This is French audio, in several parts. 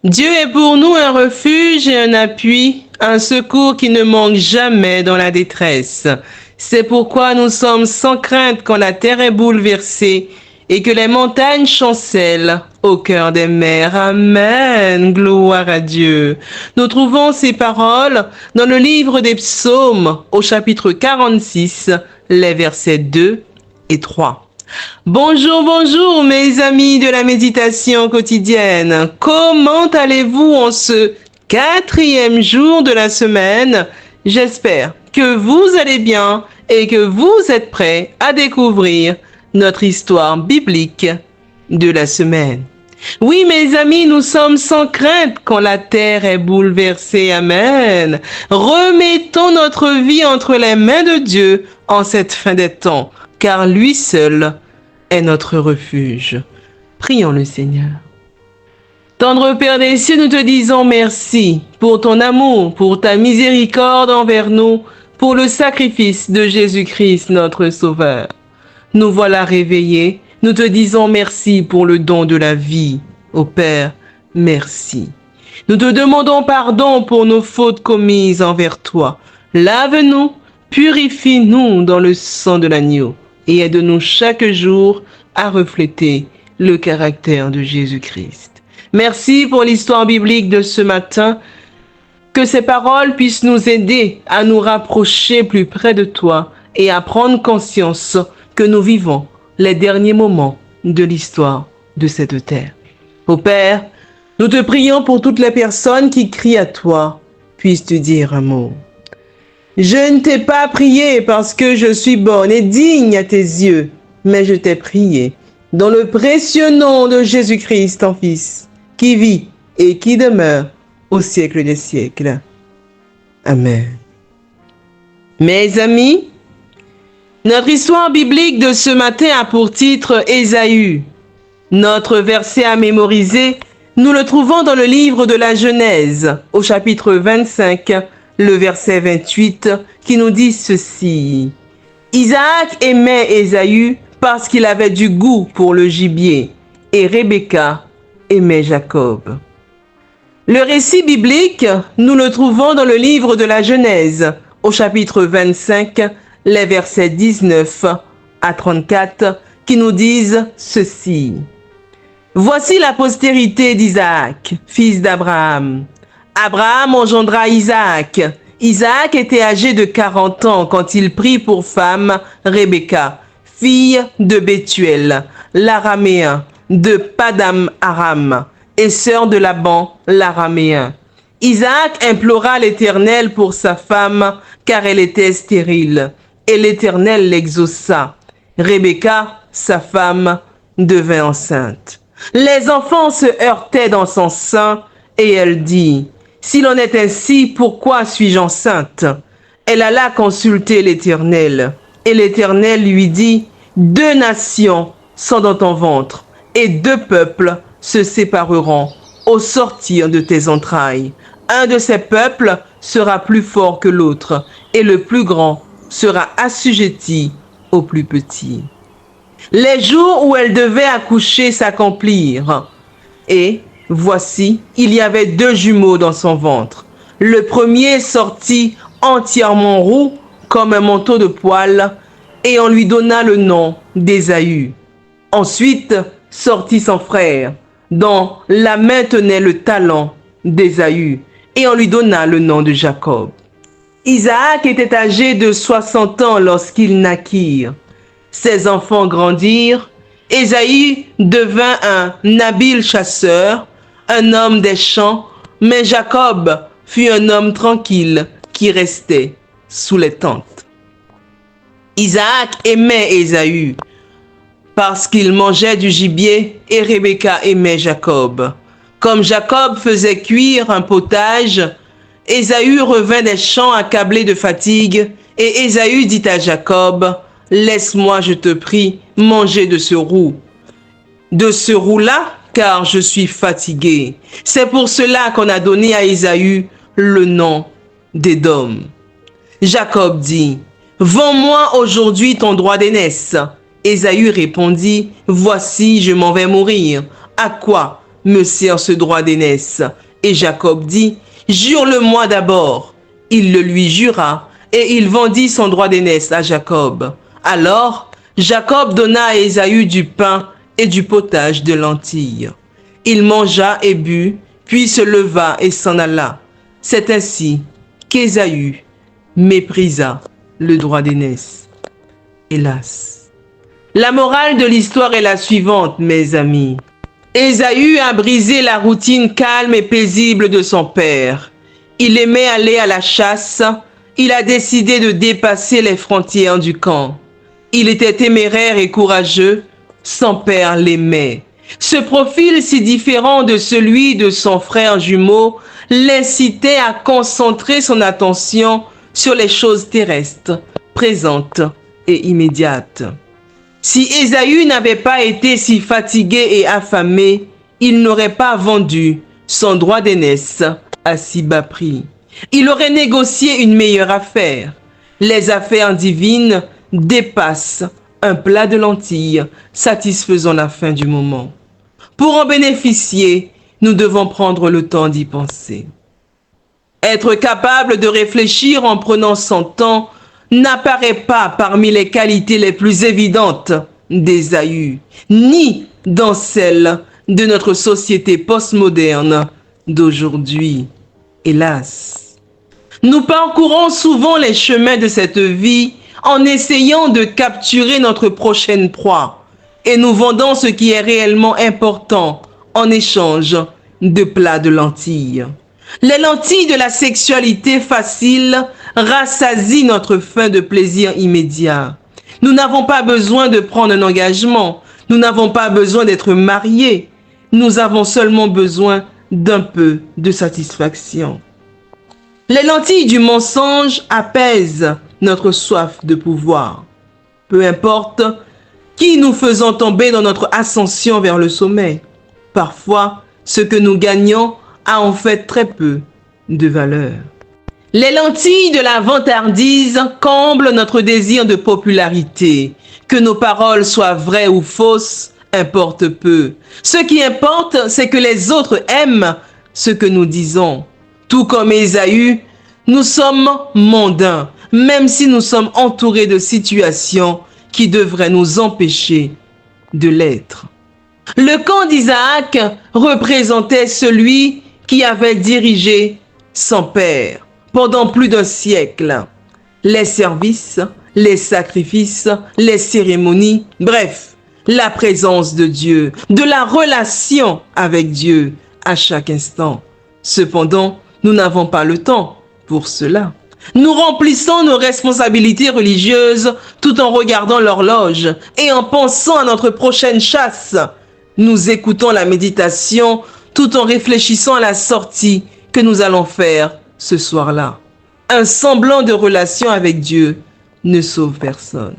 Dieu est pour nous un refuge et un appui, un secours qui ne manque jamais dans la détresse. C'est pourquoi nous sommes sans crainte quand la terre est bouleversée et que les montagnes chancellent au cœur des mers. Amen. Gloire à Dieu. Nous trouvons ces paroles dans le livre des Psaumes au chapitre 46, les versets 2 et 3. Bonjour, bonjour mes amis de la méditation quotidienne. Comment allez-vous en ce 4e jour de la semaine? J'espère que vous allez bien et que vous êtes prêts à découvrir notre histoire biblique de la semaine. Oui, mes amis, nous sommes sans crainte quand la terre est bouleversée. Amen. Remettons notre vie entre les mains de Dieu en cette fin des temps, car lui seul est notre refuge. Prions le Seigneur. Tendre Père des cieux, nous te disons merci pour ton amour, pour ta miséricorde envers nous, pour le sacrifice de Jésus-Christ, notre Sauveur. Nous voilà réveillés. Nous te disons merci pour le don de la vie. Ô Père, merci. Nous te demandons pardon pour nos fautes commises envers toi. Lave-nous, purifie-nous dans le sang de l'agneau et aide-nous chaque jour à refléter le caractère de Jésus-Christ. Merci pour l'histoire biblique de ce matin. Que ces paroles puissent nous aider à nous rapprocher plus près de toi et à prendre conscience que nous vivons les derniers moments de l'histoire de cette terre. Ô Père, nous te prions pour toutes les personnes qui crient à toi. Puisses-tu dire un mot. Je ne t'ai pas prié parce que je suis bonne et digne à tes yeux, mais je t'ai prié dans le précieux nom de Jésus-Christ, ton Fils, qui vit et qui demeure au siècle des siècles. Amen. Mes amis, notre histoire biblique de ce matin a pour titre Ésaü. Notre verset à mémoriser, nous le trouvons dans le livre de la Genèse, au chapitre 25, le verset 28, qui nous dit ceci. Isaac aimait Ésaü parce qu'il avait du goût pour le gibier, et Rebecca aimait Jacob. Le récit biblique, nous le trouvons dans le livre de la Genèse, au chapitre 25, les versets 19 à 34, qui nous disent ceci. Voici la postérité d'Isaac, fils d'Abraham. Abraham engendra Isaac. Isaac était âgé de 40 ans quand il prit pour femme Rebecca, fille de Bethuel, l'araméen, de Padam Aram, et sœur de Laban, l'araméen. Isaac implora l'Éternel pour sa femme, car elle était stérile, et l'Éternel l'exauça. Rebecca, sa femme, devint enceinte. Les enfants se heurtaient dans son sein, et elle dit, « S'il en est ainsi, pourquoi suis-je enceinte ?» Elle alla consulter l'Éternel, et l'Éternel lui dit, « 2 nations sont dans ton ventre, et 2 peuples se sépareront au sortir de tes entrailles. Un de ces peuples sera plus fort que l'autre, et le plus grand sera assujetti au plus petit. » Les jours où elle devait accoucher s'accomplirent. Et voici, il y avait 2 jumeaux dans son ventre. Le premier sortit entièrement roux comme un manteau de poil, et on lui donna le nom d'Ésaü. Ensuite sortit son frère, dont la main tenait le talon d'Ésaü, et on lui donna le nom de Jacob. Isaac était âgé de 60 ans lorsqu'ils naquirent. Ses enfants grandirent. Ésaü devint un habile chasseur, un homme des champs, mais Jacob fut un homme tranquille qui restait sous les tentes. Isaac aimait Ésaü parce qu'il mangeait du gibier et Rebecca aimait Jacob. Comme Jacob faisait cuire un potage, Ésaü revint des champs accablé de fatigue, et Ésaü dit à Jacob, « Laisse-moi, je te prie, manger de ce roux. De ce roux-là, car je suis fatigué. » C'est pour cela qu'on a donné à Ésaü le nom d'Édom. Jacob dit, « Vends-moi aujourd'hui ton droit d'aînesse. » Ésaü répondit, « Voici, je m'en vais mourir. À quoi me sert ce droit d'aînesse. Et Jacob dit, jure-le-moi d'abord. Il le lui jura, et il vendit son droit d'aînesse à Jacob. Alors, Jacob donna à Ésaü du pain et du potage de lentilles. Il mangea et but, puis se leva et s'en alla. C'est ainsi qu'Ésaü méprisa le droit d'aînesse. Hélas. La morale de l'histoire est la suivante, mes amis. Ésaü a brisé la routine calme et paisible de son père. Il aimait aller à la chasse. Il a décidé de dépasser les frontières du camp. Il était téméraire et courageux. Son père l'aimait. Ce profil si différent de celui de son frère jumeau l'incitait à concentrer son attention sur les choses terrestres, présentes et immédiates. Si Ésaü n'avait pas été si fatigué et affamé, il n'aurait pas vendu son droit d'aînesse à si bas prix. Il aurait négocié une meilleure affaire. Les affaires divines dépassent un plat de lentilles satisfaisant la faim du moment. Pour en bénéficier, nous devons prendre le temps d'y penser. Être capable de réfléchir en prenant son temps n'apparaît pas parmi les qualités les plus évidentes d'Ésaü, ni dans celles de notre société postmoderne d'aujourd'hui. Hélas, nous parcourons souvent les chemins de cette vie en essayant de capturer notre prochaine proie et nous vendons ce qui est réellement important en échange de plats de lentilles. Les lentilles de la sexualité facile rassasient notre faim de plaisir immédiat. Nous n'avons pas besoin de prendre un engagement. Nous n'avons pas besoin d'être mariés. Nous avons seulement besoin d'un peu de satisfaction. Les lentilles du mensonge apaisent notre soif de pouvoir. Peu importe qui nous faisons tomber dans notre ascension vers le sommet. Parfois, ce que nous gagnons a en fait très peu de valeur. Les lentilles de la vantardise comblent notre désir de popularité. Que nos paroles soient vraies ou fausses, importe peu. Ce qui importe, c'est que les autres aiment ce que nous disons. Tout comme Ésaü, nous sommes mondains, même si nous sommes entourés de situations qui devraient nous empêcher de l'être. Le camp d'Isaac représentait celui qui avait dirigé son père pendant plus d'un siècle. Les services, les sacrifices, les cérémonies, bref, la présence de Dieu, de la relation avec Dieu à chaque instant. Cependant, nous n'avons pas le temps pour cela. Nous remplissons nos responsabilités religieuses tout en regardant l'horloge et en pensant à notre prochaine chasse. Nous écoutons la méditation tout en réfléchissant à la sortie que nous allons faire ce soir-là. Un semblant de relation avec Dieu ne sauve personne.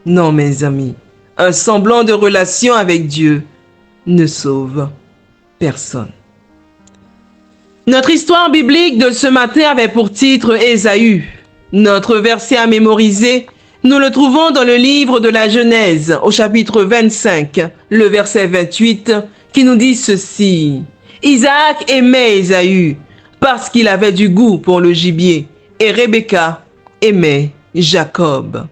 Non, mes amis, un semblant de relation avec Dieu ne sauve personne. Notre histoire biblique de ce matin avait pour titre Ésaü. Notre verset à mémoriser, nous le trouvons dans le livre de la Genèse, au chapitre 25, le verset 28, qui nous dit ceci. Isaac aimait Ésaü parce qu'il avait du goût pour le gibier, et Rebecca aimait Jacob.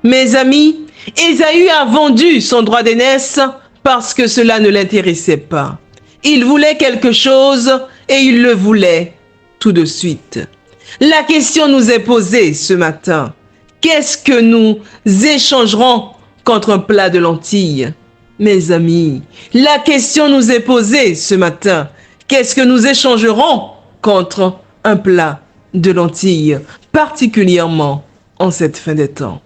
Mes amis, Ésaü a vendu son droit d'aînesse parce que cela ne l'intéressait pas. Il voulait quelque chose et il le voulait tout de suite. La question nous est posée ce matin. Qu'est-ce que nous échangerons contre un plat de lentilles? Mes amis, la question nous est posée ce matin. Qu'est-ce que nous échangerons contre un plat de lentilles, particulièrement en cette fin des temps?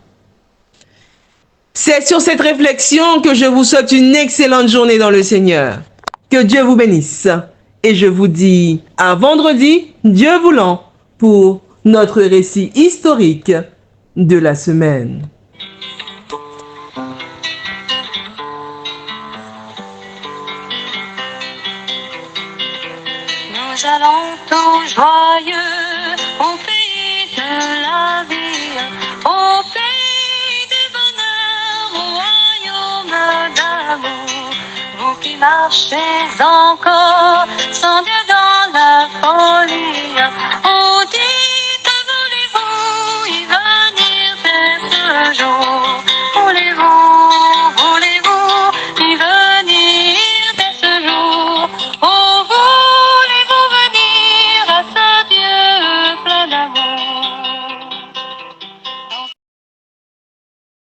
C'est sur cette réflexion que je vous souhaite une excellente journée dans le Seigneur. Que Dieu vous bénisse. Et je vous dis à vendredi, Dieu voulant, pour notre récit historique de la semaine. Nous allons tous joyeux au pays de la vie, au pays du bonheur, au royaume d'amour. Vous qui marchez encore sans Dieu.